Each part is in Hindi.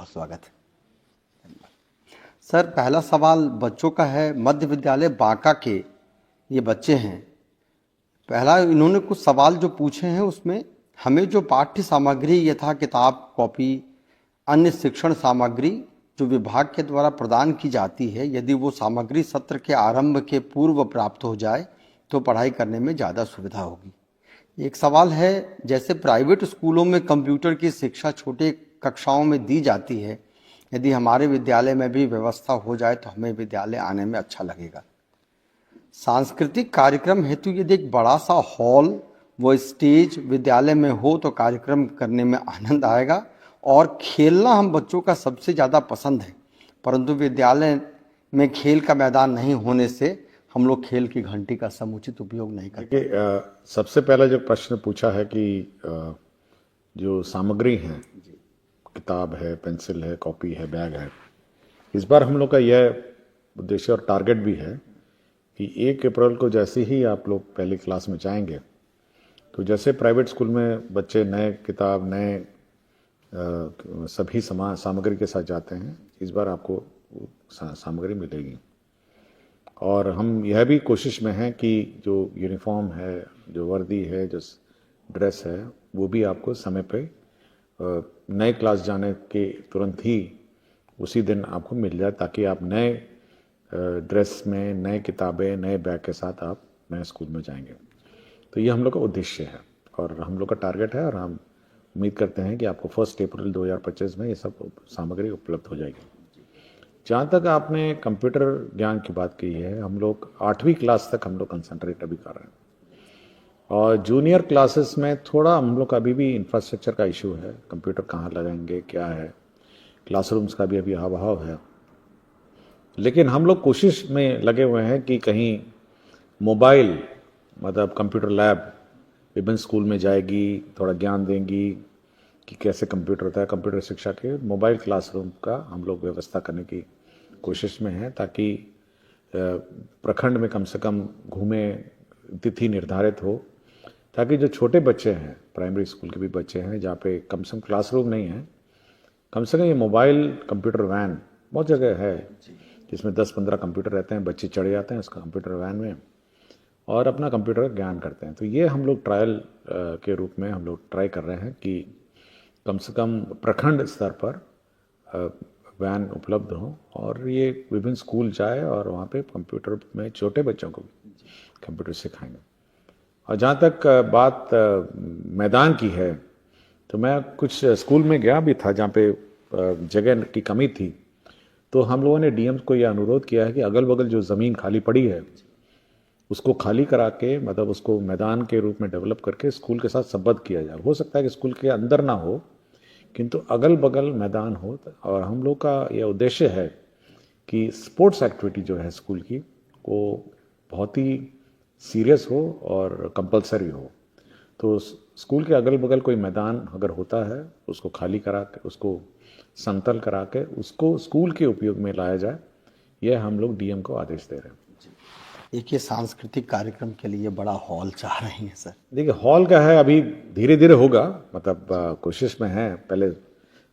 बहुत स्वागत है। सर, पहला सवाल बच्चों का है। मध्य विद्यालय बांका के ये बच्चे हैं। पहला इन्होंने कुछ सवाल जो पूछे हैं उसमें हमें जो पाठ्य सामग्री यथा किताब, कॉपी, अन्य शिक्षण सामग्री जो विभाग के द्वारा प्रदान की जाती है, यदि वो सामग्री सत्र के आरंभ के पूर्व प्राप्त हो जाए तो पढ़ाई करने में ज़्यादा सुविधा होगी। एक सवाल है, जैसे प्राइवेट स्कूलों में कंप्यूटर की शिक्षा छोटे कक्षाओं में दी जाती है, यदि हमारे विद्यालय में भी व्यवस्था हो जाए तो हमें विद्यालय आने में अच्छा लगेगा। सांस्कृतिक कार्यक्रम हेतु यदि एक बड़ा सा हॉल व स्टेज विद्यालय में हो तो कार्यक्रम करने में आनंद आएगा। और खेलना हम बच्चों का सबसे ज़्यादा पसंद है, परंतु विद्यालय में खेल का मैदान नहीं होने से हम लोग खेल की घंटी का समुचित उपयोग नहीं करते। सबसे पहला जो प्रश्न पूछा है कि जो सामग्री है, किताब है, पेंसिल है, कॉपी है, बैग है, इस बार हम लोग का यह उद्देश्य और टारगेट भी है कि 1 अप्रैल को जैसे ही आप लोग पहली क्लास में जाएंगे तो जैसे प्राइवेट स्कूल में बच्चे नए किताब, नए सभी सामग्री के साथ जाते हैं, इस बार आपको सामग्री मिलेगी। और हम यह भी कोशिश में हैं कि जो यूनिफॉर्म है, जो वर्दी है, जो ड्रेस है, वो भी आपको समय पे नए क्लास जाने के तुरंत ही उसी दिन आपको मिल जाए, ताकि आप नए ड्रेस में, नए किताबें, नए बैग के साथ आप नए स्कूल में जाएंगे। तो ये हम लोग का उद्देश्य है और हम लोग का टारगेट है, और हम उम्मीद करते हैं कि आपको 1 अप्रैल 2025 में ये सब सामग्री उपलब्ध हो जाएगी। जहाँ तक आपने कंप्यूटर ज्ञान की बात की है, हम लोग 8वीं क्लास तक हम लोग कंसंट्रेट अभी कर रहे हैं, और जूनियर क्लासेस में थोड़ा हम लोग का अभी भी इंफ्रास्ट्रक्चर का इशू है। कंप्यूटर कहाँ लगाएंगे, क्या है, क्लासरूम्स का भी अभी अभाव है। लेकिन हम लोग कोशिश में लगे हुए हैं कि कहीं मोबाइल, मतलब कंप्यूटर लैब विभिन्न स्कूल में जाएगी, थोड़ा ज्ञान देंगी कि कैसे कंप्यूटर होता है। कंप्यूटर शिक्षा के मोबाइल क्लासरूम का हम लोग व्यवस्था करने की कोशिश में हैं, ताकि प्रखंड में कम से कम घूमे, तिथि निर्धारित हो, ताकि जो छोटे बच्चे हैं, प्राइमरी स्कूल के भी बच्चे हैं, जहाँ पे कम से कम क्लासरूम नहीं है, कम से कम ये मोबाइल कंप्यूटर वैन बहुत जगह है जिसमें 10-15 कंप्यूटर रहते हैं, बच्चे चढ़ जाते हैं उस कंप्यूटर वैन में और अपना कंप्यूटर ज्ञान करते हैं। तो ये हम लोग ट्रायल के रूप में हम लोग ट्राई कर रहे हैं कि कम से कम प्रखंड स्तर पर वैन उपलब्ध हो और ये विभिन्न स्कूल जाए और वहाँ पे कंप्यूटर में छोटे बच्चों को कंप्यूटर सिखाएंगे। और जहाँ तक बात मैदान की है, तो मैं कुछ स्कूल में गया भी था जहाँ पे जगह की कमी थी, तो हम लोगों ने डीएम को यह अनुरोध किया है कि अगल बगल जो ज़मीन खाली पड़ी है उसको खाली करा के, मतलब उसको मैदान के रूप में डेवलप करके स्कूल के साथ संबद्ध किया जाए। हो सकता है कि स्कूल के अंदर ना हो, किंतु अगल बगल मैदान हो। और हम लोग का यह उद्देश्य है कि स्पोर्ट्स एक्टिविटी जो है स्कूल की, वो बहुत ही सीरियस हो और कंपलसरी हो। तो स्कूल के अगल बगल कोई मैदान अगर होता है, उसको खाली करा के, उसको समतल करा के, उसको स्कूल के उपयोग में लाया जाए, यह हम लोग डीएम को आदेश दे रहे हैं। एक ये सांस्कृतिक कार्यक्रम के लिए बड़ा हॉल चाह रही हैं सर? देखिए, हॉल का है, अभी धीरे धीरे होगा, मतलब कोशिश में है। पहले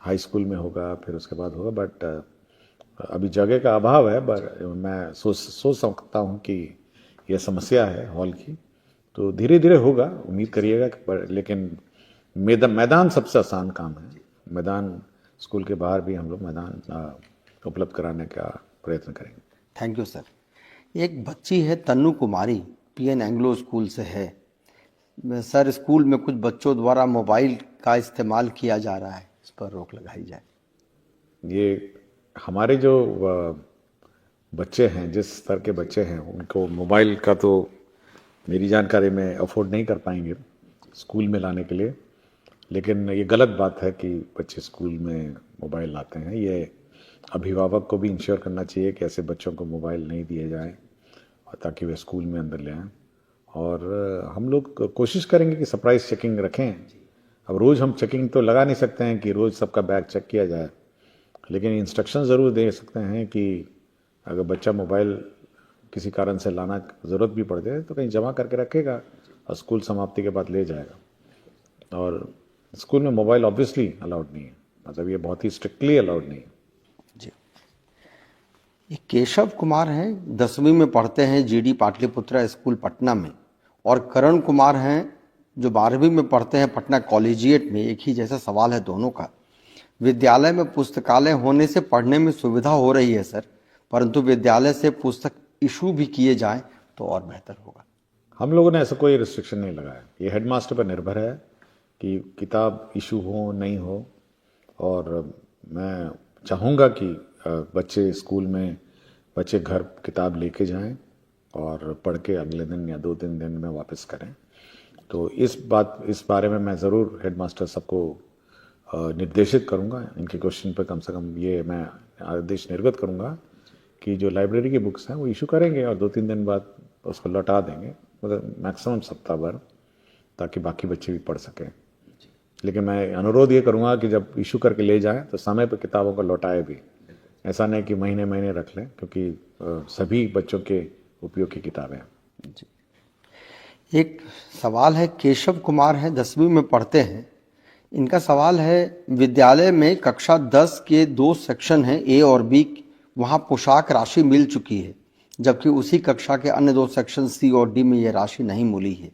हाई स्कूल में होगा, फिर उसके बाद होगा, बट अभी जगह का अभाव है। बट मैं सोच सकता हूँ कि यह समस्या है हॉल की, तो धीरे धीरे होगा, उम्मीद करिएगा। लेकिन मैदान सबसे आसान काम है। मैदान स्कूल के बाहर भी हम लोग मैदान उपलब्ध कराने का प्रयत्न करेंगे। Thank you sir. एक बच्ची है तन्नू कुमारी, पीएन एंग्लो स्कूल से है। सर, स्कूल में कुछ बच्चों द्वारा मोबाइल का इस्तेमाल किया जा रहा है, इस पर रोक लगाई जाए। ये हमारे जो बच्चे हैं, जिस स्तर के बच्चे हैं, उनको मोबाइल का तो मेरी जानकारी में अफोर्ड नहीं कर पाएंगे स्कूल में लाने के लिए। लेकिन ये गलत बात है कि बच्चे स्कूल में मोबाइल लाते हैं। ये अभिभावक को भी इंश्योर करना चाहिए कि ऐसे बच्चों को मोबाइल नहीं दिए जाएं, और ताकि वे स्कूल में अंदर ले आएँ। और हम लोग कोशिश करेंगे कि सरप्राइज चेकिंग रखें। अब रोज़ हम चेकिंग तो लगा नहीं सकते हैं कि रोज़ सबका बैग चेक किया जाए, लेकिन इंस्ट्रक्शन ज़रूर दे सकते हैं कि अगर बच्चा मोबाइल किसी कारण से लाना ज़रूरत भी पड़ जाए तो कहीं जमा करके रखेगा और स्कूल समाप्ति के बाद ले जाएगा। और स्कूल में मोबाइल ऑब्वियसली अलाउड नहीं है। मतलब ये बहुत ही स्ट्रिक्टली अलाउड नहीं है। जी। ये केशव कुमार हैं, 10वीं में पढ़ते हैं जीडी पाटलिपुत्रा स्कूल पटना में, और करण कुमार हैं जो 12वीं में पढ़ते हैं पटना कॉलेजिएट में। एक ही जैसा सवाल है दोनों का। विद्यालय में पुस्तकालय होने से पढ़ने में सुविधा हो रही है सर, परंतु विद्यालय से पुस्तक इशू भी किए जाएं तो और बेहतर होगा। हम लोगों ने ऐसा कोई रिस्ट्रिक्शन नहीं लगाया, ये हेडमास्टर पर निर्भर है कि किताब इशू हो नहीं हो। और मैं चाहूँगा कि बच्चे स्कूल में, बच्चे घर किताब लेके जाएं और पढ़ के अगले दिन या 2-3 दिन में वापस करें। तो इस बारे में मैं ज़रूर हेडमास्टर सबको निर्देशित करूँगा। इनके क्वेश्चन पर कम से कम ये मैं आदेश निर्गत करूँगा कि जो लाइब्रेरी की बुक्स हैं वो इशू करेंगे और 2-3 दिन बाद उसको लौटा देंगे, मतलब मैक्सिमम सप्ताह भर, ताकि बाकी बच्चे भी पढ़ सकें। लेकिन मैं अनुरोध ये करूँगा कि जब इशू करके ले जाएं तो समय पर किताबों को लौटाए भी, ऐसा नहीं कि महीने महीने रख लें, क्योंकि सभी बच्चों के उपयोग की किताबें हैं। जी। एक सवाल है, केशव कुमार हैं, 10वीं में पढ़ते हैं। इनका सवाल है, विद्यालय में कक्षा 10 के 2 सेक्शन हैं, ए और बी, वहाँ पोशाक राशि मिल चुकी है, जबकि उसी कक्षा के अन्य 2 सेक्शन सी और डी में यह राशि नहीं मिली है।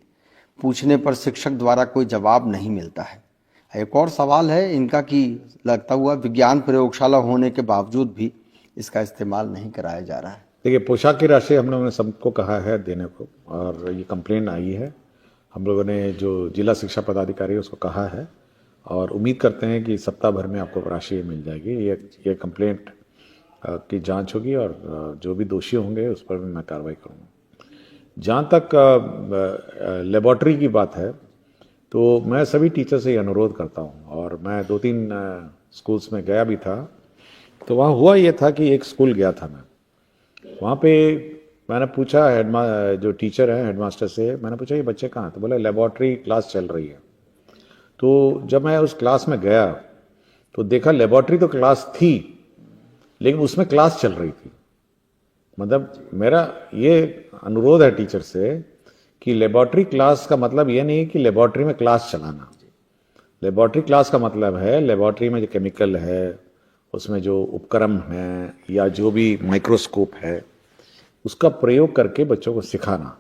पूछने पर शिक्षक द्वारा कोई जवाब नहीं मिलता है। एक और सवाल है इनका कि लगता हुआ विज्ञान प्रयोगशाला होने के बावजूद भी इसका इस्तेमाल नहीं कराया जा रहा है। देखिए, पोशाक की राशि हम लोगों ने सबको कहा है देने को, और ये कंप्लेन आई है। हम लोगों ने जो जिला शिक्षा पदाधिकारी है उसको कहा है, और उम्मीद करते हैं कि सप्ताह भर में आपको राशि मिल जाएगी। ये कंप्लेंट की जांच होगी और जो भी दोषी होंगे उस पर भी मैं कार्रवाई करूँगा। जहाँ तक लेबॉर्ट्री की बात है, तो मैं सभी टीचर से ये अनुरोध करता हूँ, और मैं 2-3 स्कूल्स में गया भी था। तो वहाँ हुआ ये था कि एक स्कूल गया था मैं, वहाँ पे मैंने पूछा जो टीचर है हेडमास्टर से, मैंने पूछा ये बच्चे कहाँ हैं? तो बोले लेबॉर्ट्री क्लास चल रही है। तो जब मैं उस क्लास में गया तो देखा लेबॉर्ट्री तो क्लास थी, लेकिन उसमें क्लास चल रही थी। मतलब मेरा ये अनुरोध है टीचर से कि लेबॉर्ट्री क्लास का मतलब ये नहीं कि लेबॉर्ट्री में क्लास चलाना। लेबॉर्ट्री क्लास का मतलब है लेबॉर्ट्री में जो केमिकल है, उसमें जो उपकरण है या जो भी माइक्रोस्कोप है, उसका प्रयोग करके बच्चों को सिखाना।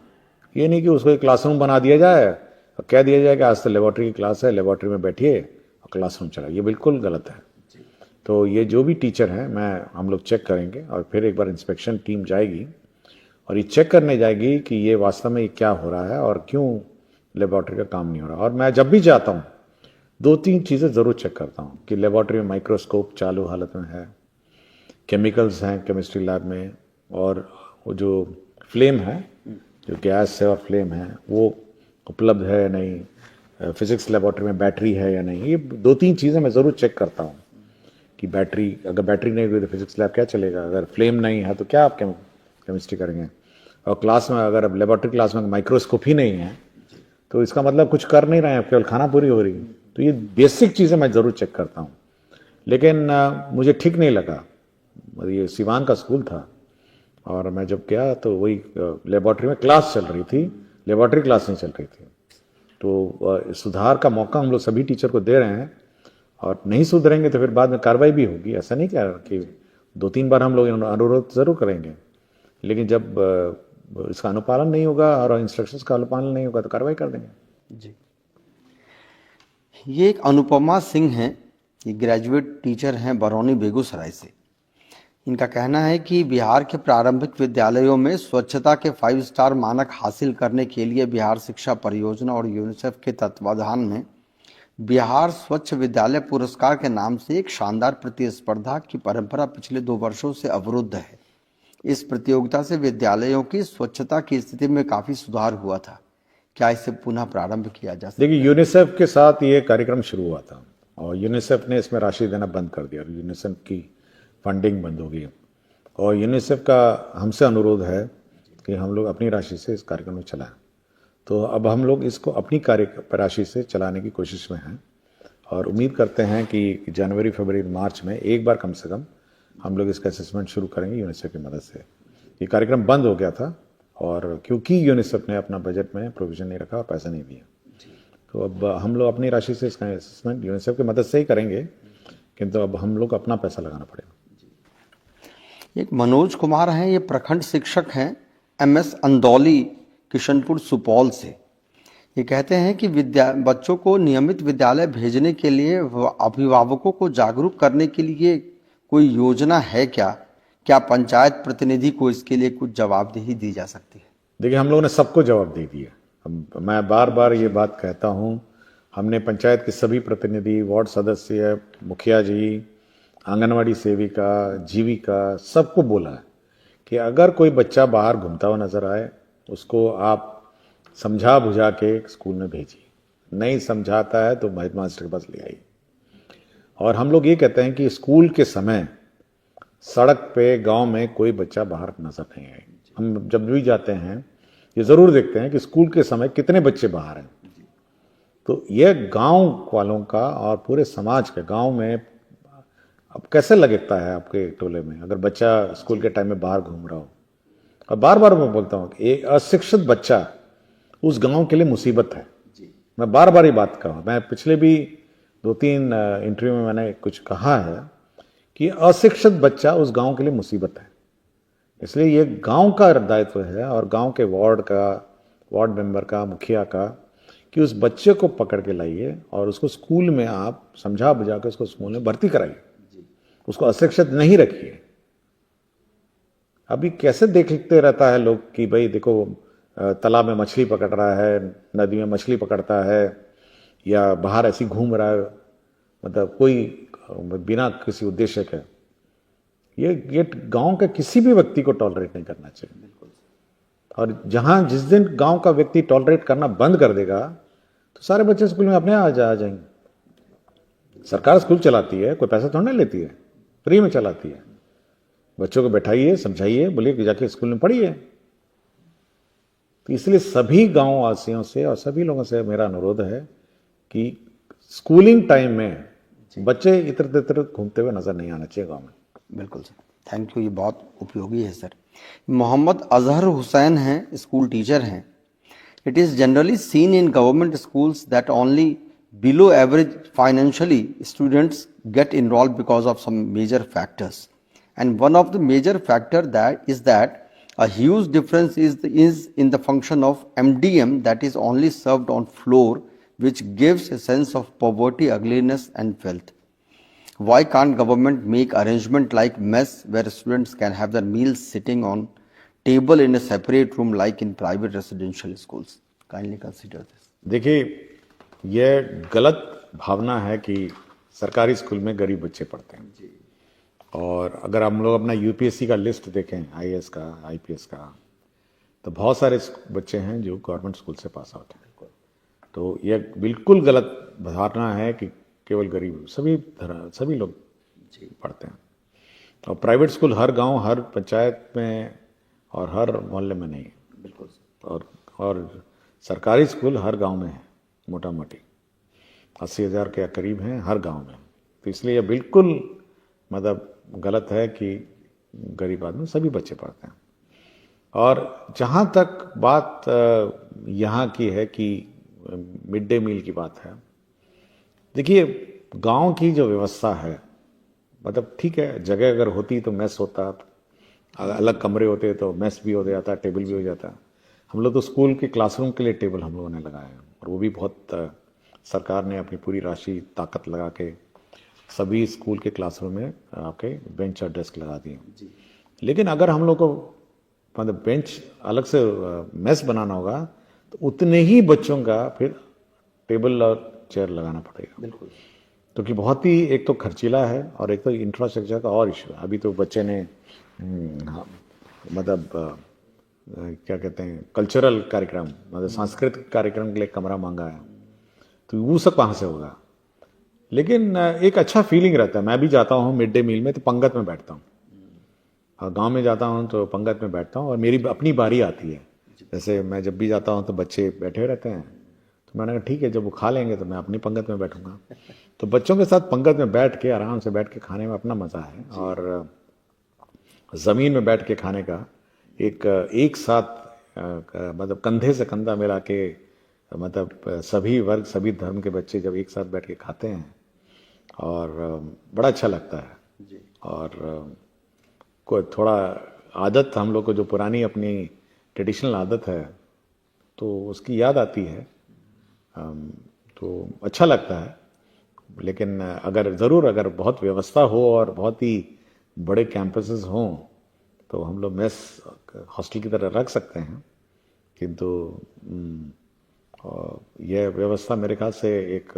ये नहीं कि उसको एक क्लासरूम बना दिया जाए और कह दिया जाए कि आज तो लेबॉर्ट्री की क्लास है, लेबॉर्ट्री में बैठिए और क्लासरूम चला। ये बिल्कुल गलत है। तो ये जो भी टीचर हैं, हम लोग चेक करेंगे, और फिर एक बार इंस्पेक्शन टीम जाएगी और ये चेक करने जाएगी कि ये वास्तव में क्या हो रहा है और क्यों लेबॉर्ट्री का काम नहीं हो रहा। और मैं जब भी जाता हूँ 2-3 चीज़ें ज़रूर चेक करता हूँ कि लेबॉर्ट्री में माइक्रोस्कोप चालू हालत में है, केमिकल्स हैं केमिस्ट्री लैब में, और वो जो फ्लेम है, जो गैस है और फ्लेम है, वो उपलब्ध है या नहीं, फिजिक्स लेबॉर्ट्री में बैटरी है या नहीं। ये 2-3 चीज़ें मैं ज़रूर चेक करता हूँ कि बैटरी, अगर बैटरी नहीं हुई तो फिजिक्स लैब क्या चलेगा, अगर फ्लेम नहीं है तो क्या आप केमिस्ट्री करेंगे। और क्लास में, अगर लेबॉर्ट्री क्लास में माइक्रोस्कोप ही नहीं है तो इसका मतलब कुछ कर नहीं रहे हैं, केवल खाना पूरी हो रही है। तो ये बेसिक चीज़ें मैं ज़रूर चेक करता हूँ। लेकिन मुझे ठीक नहीं लगा। ये सिवान का स्कूल था और मैं जब गया तो वही लेबॉर्ट्री में क्लास चल रही थी, लेबॉर्ट्री क्लास नहीं चल रही थी। तो सुधार का मौका हम लोग सभी टीचर को दे रहे हैं, और नहीं सुधरेंगे तो फिर बाद में कार्रवाई भी होगी। ऐसा नहीं कि 2-3 बार हम लोग अनुरोध ज़रूर करेंगे, लेकिन जब इसका अनुपालन नहीं होगा और इंस्ट्रक्शंस का अनुपालन नहीं होगा तो कार्रवाई कर देंगे। जी। ये एक अनुपमा सिंह हैं, ये ग्रेजुएट टीचर हैं बरौनी बेगूसराय से। इनका कहना है कि बिहार के प्रारंभिक विद्यालयों में स्वच्छता के 5 स्टार मानक हासिल करने के लिए बिहार शिक्षा परियोजना और यूनिसेफ के तत्वाधान में बिहार स्वच्छ विद्यालय पुरस्कार के नाम से एक शानदार प्रतिस्पर्धा की परंपरा पिछले 2 वर्षों से अवरुद्ध है। इस प्रतियोगिता से विद्यालयों की स्वच्छता की स्थिति में काफी सुधार हुआ था। क्या इसे पुनः प्रारंभ किया जा सकता है? देखिए, यूनिसेफ के साथ ये कार्यक्रम शुरू हुआ था और यूनिसेफ ने इसमें राशि देना बंद कर दिया। यूनिसेफ की फंडिंग बंद हो गई, और यूनिसेफ का हमसे अनुरोध है कि हम लोग अपनी राशि से इस कार्यक्रम में चलाएं। तो अब हम लोग इसको अपनी राशि से चलाने की कोशिश में हैं, और उम्मीद करते हैं कि जनवरी, फरवरी, मार्च में एक बार कम से कम हम लोग इसका असेसमेंट शुरू करेंगे यूनिसेफ की मदद से। ये कार्यक्रम बंद हो गया था, और क्योंकि यूनिसेफ ने अपना बजट में प्रोविजन नहीं रखा और पैसा नहीं दिया, तो अब हम लोग अपनी राशि से इसका असेसमेंट यूनिसेफ की मदद से ही करेंगे किंतु अब हम लोग अपना पैसा लगाना पड़ेगा। एक मनोज कुमार हैं, ये प्रखंड शिक्षक हैं MS अंदौली, किशनपुर, सुपौल से। ये कहते हैं कि बच्चों को नियमित विद्यालय भेजने के लिए अभिभावकों को जागरूक करने के लिए कोई योजना है क्या? क्या पंचायत प्रतिनिधि को इसके लिए कुछ जवाबदेही दी जा सकती है? देखिए, हम लोगों ने सबको जवाब दे दिया। मैं बार बार ये बात कहता हूँ, हमने पंचायत के सभी प्रतिनिधि, वार्ड सदस्य, मुखिया जी, आंगनवाड़ी सेविका, जीविका, सबको बोला है कि अगर कोई बच्चा बाहर घूमता हुआ नजर आए, उसको आप समझा बुझा के स्कूल में भेजिए। नहीं समझाता है तो हेडमास्टर के पास ले आइए। और हम लोग ये कहते हैं कि स्कूल के समय सड़क पे गांव में कोई बच्चा बाहर नजर नहीं आए। हम जब भी जाते हैं ये जरूर देखते हैं कि स्कूल के समय कितने बच्चे बाहर हैं। तो यह गांव वालों का और पूरे समाज के, गांव में अब कैसे लगता है आपके टोले में अगर बच्चा स्कूल के टाइम में बाहर घूम रहा हो? और बार बार मैं बोलता हूँ कि एक अशिक्षित बच्चा उस गांव के लिए मुसीबत है। मैं बार बार ये बात कहा, मैं पिछले भी 2-3 इंटरव्यू में मैंने कुछ कहा है कि अशिक्षित बच्चा उस गांव के लिए मुसीबत है। इसलिए ये गांव का दायित्व है और गांव के वार्ड मेंबर का, मुखिया का, कि उस बच्चे को पकड़ के लाइए और उसको स्कूल में आप समझा बुझा के उसको स्कूल में भर्ती कराइए, उसको अशिक्षित नहीं रखिए। अभी कैसे देखते रहता है लोग कि भाई देखो तालाब में मछली पकड़ रहा है, नदी में मछली पकड़ता है, या बाहर ऐसी घूम रहा है, मतलब कोई बिना किसी उद्देश्य के। ये गांव के किसी भी व्यक्ति को टॉलरेट नहीं करना चाहिए। और जहां जिस दिन गांव का व्यक्ति टॉलरेट करना बंद कर देगा तो सारे बच्चे स्कूल में अपने आ जाएंगे। सरकार स्कूल चलाती है, कोई पैसा थोड़ा नहीं लेती है, फ्री में चलाती है। बच्चों को बैठाइए, समझाइए, बोलिए कि जाके स्कूल में पढ़िए। तो इसलिए सभी गांव वासियों से और सभी लोगों से मेरा अनुरोध है कि स्कूलिंग टाइम में बच्चे इधर उधर घूमते हुए नजर नहीं आना चाहिए गांव में। बिल्कुल सर, थैंक यू, ये बहुत उपयोगी है सर। मोहम्मद अजहर हुसैन हैं, स्कूल टीचर हैं। It is generally seen in government schools that only below average financially students get involved because of some major factors, and one of the major factor that is that a huge difference is in the function of MDM that is only served on floor, which gives a sense of poverty, ugliness and filth. Why can't government make arrangement like mess where students can have their meals sitting on table in a separate room like in private residential schools? Kindly consider this. देखिए, यह गलत भावना है कि सरकारी स्कूल में गरीब बच्चे पढ़ते हैं। और अगर हम लोग अपना यूपीएससी का लिस्ट देखें, आईएएस का, आईपीएस का, तो बहुत सारे बच्चे हैं जो गवर्नमेंट स्कूल से पास आउट हैं। तो यह बिल्कुल गलत धारणा है कि केवल गरीब, सभी लोग पढ़ते हैं। और प्राइवेट स्कूल हर गांव, हर पंचायत में और हर मोहल्ले में नहीं है। बिल्कुल। और सरकारी स्कूल हर गांव में है, मोटा मोटी 80,000 के करीब हैं हर गांव में। तो इसलिए यह बिल्कुल मतलब गलत है कि गरीब आदमी, सभी बच्चे पढ़ते हैं। और जहाँ तक बात यहाँ की है कि मिड डे मील की बात है, देखिए गांव की जो व्यवस्था है, मतलब ठीक है, जगह अगर होती तो मेस होता, अलग कमरे होते तो मेस भी हो जाता, टेबल भी हो जाता। हम लोग तो स्कूल के क्लासरूम के लिए टेबल हम लोगों ने लगाया, और वो भी बहुत सरकार ने अपनी पूरी राशि ताकत लगा के सभी स्कूल के क्लासरूम में आपके बेंच और डेस्क लगा दिए। लेकिन अगर हम लोग को मतलब बेंच अलग से मेस बनाना होगा तो उतने ही बच्चों का फिर टेबल और चेयर लगाना पड़ेगा। बिल्कुल। क्योंकि बहुत ही एक तो खर्चीला है और एक तो इंफ्रास्ट्रक्चर का और इशू है। अभी तो बच्चे ने मतलब क्या कहते हैं, कल्चरल कार्यक्रम, मतलब सांस्कृतिक कार्यक्रम के लिए कमरा मांगा है, तो वो सब कहाँ से होगा। लेकिन एक अच्छा फीलिंग रहता है। मैं भी जाता हूँ मिड डे मील में तो पंगत में बैठता हूँ, और गांव में जाता हूँ तो पंगत में बैठता हूँ, और मेरी अपनी बारी आती है। जैसे मैं जब भी जाता हूँ तो बच्चे बैठे रहते हैं, तो मैंने कहा ठीक है, जब वो खा लेंगे तो मैं अपनी पंगत में बैठूंगा। तो बच्चों के साथ पंगत में बैठ के आराम से बैठ के खाने में अपना मज़ा है, और ज़मीन में बैठ के खाने का एक साथ मतलब कंधे से कंधा मिला के, मतलब सभी वर्ग, सभी धर्म के बच्चे जब एक साथ बैठ के खाते हैं और बड़ा अच्छा लगता है। जी। और कोई थोड़ा आदत हम लोग को जो पुरानी अपनी ट्रेडिशनल आदत है तो उसकी याद आती है। तो अच्छा लगता है। लेकिन अगर बहुत व्यवस्था हो और बहुत ही बड़े कैंपसेस हों तो हम लोग मेस हॉस्टल की तरह रख सकते हैं। किंतु यह व्यवस्था मेरे ख्याल से एक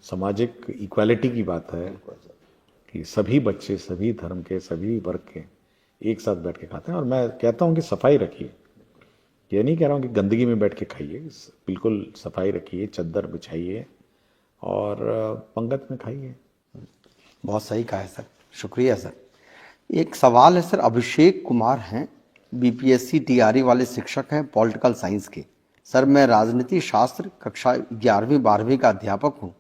सामाजिक इक्वालिटी की बात है कि सभी बच्चे सभी धर्म के सभी वर्ग के एक साथ बैठ के खाते हैं। और मैं कहता हूँ कि सफाई रखिए, ये नहीं कह रहा हूँ कि गंदगी में बैठ के खाइए, बिल्कुल सफाई रखिए, चद्दर बिछाइए और पंगत में खाइए। बहुत सही कहा है सर, शुक्रिया सर। एक सवाल है सर, अभिषेक कुमार हैं, बीपीएससी टीआरई वाले शिक्षक हैं, पॉलिटिकल साइंस के। सर मैं राजनीति शास्त्र कक्षा 11वीं 12वीं का अध्यापक हूँ।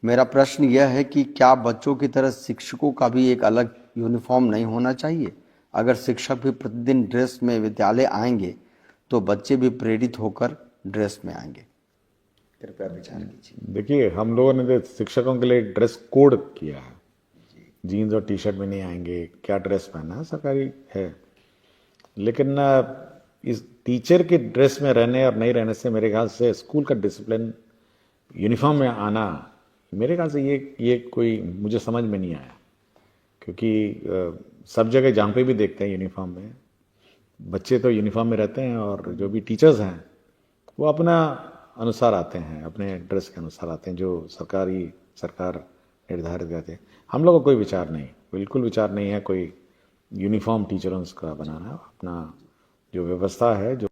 मेरा प्रश्न यह है कि क्या बच्चों की तरह शिक्षकों का भी एक अलग यूनिफॉर्म नहीं होना चाहिए? अगर शिक्षक भी प्रतिदिन ड्रेस में विद्यालय आएंगे तो बच्चे भी प्रेरित होकर ड्रेस में आएंगे। कृपया विचार कीजिए। देखिए, हम लोगों ने तो शिक्षकों के लिए ड्रेस कोड किया है, जीन्स और टी शर्ट में नहीं आएंगे, क्या ड्रेस पहनना है सरकारी है। लेकिन इस टीचर के ड्रेस में रहने और नहीं रहने से मेरे ख्याल से स्कूल का डिसिप्लिन यूनिफॉर्म में आना, मेरे ख्याल से ये कोई मुझे समझ में नहीं आया। क्योंकि सब जगह जहाँ पे भी देखते हैं यूनिफॉर्म में, बच्चे तो यूनिफॉर्म में रहते हैं और जो भी टीचर्स हैं वो अपना अनुसार आते हैं, अपने ड्रेस के अनुसार आते हैं जो सरकार निर्धारित करते हैं। हम लोग को कोई विचार नहीं, बिल्कुल विचार नहीं है कोई यूनिफॉर्म टीचरों का बनाना। अपना जो व्यवस्था है, जो